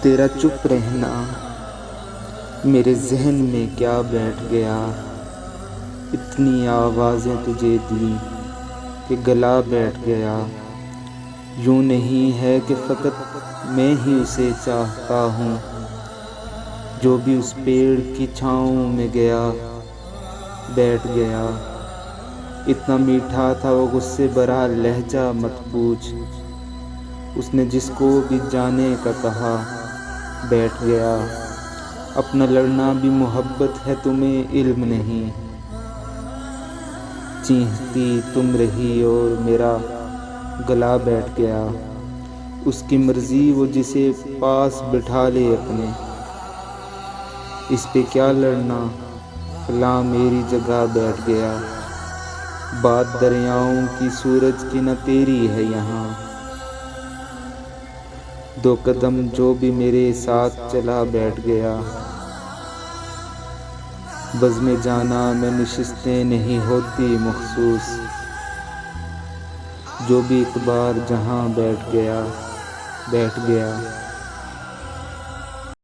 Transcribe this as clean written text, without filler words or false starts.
تیرا چپ رہنا میرے ذہن میں کیا بیٹھ گیا، اتنی آوازیں تجھے دیں کہ گلا بیٹھ گیا۔ یوں نہیں ہے کہ فقط میں ہی اسے چاہتا ہوں، جو بھی اس پیڑ کی چھاؤں میں گیا بیٹھ گیا۔ اتنا میٹھا تھا وہ غصے بھرا لہجہ مت پوچھ، اس نے جس کو بھی جانے کا کہا بیٹھ گیا۔ اپنا لڑنا بھی محبت ہے تمہیں علم نہیں، چیختی تم رہی اور میرا گلا بیٹھ گیا۔ اس کی مرضی وہ جسے پاس بٹھا لے اپنے، اس پہ کیا لڑنا، فلاں میری جگہ بیٹھ گیا۔ بات دریاؤں کی سورج کی نہ تیری ہے یہاں، دو قدم جو بھی میرے ساتھ چلا بیٹھ گیا۔ بزم جانا میں نشستیں نہیں ہوتی مخصوص، جو بھی ایک بار جہاں بیٹھ گیا بیٹھ گیا۔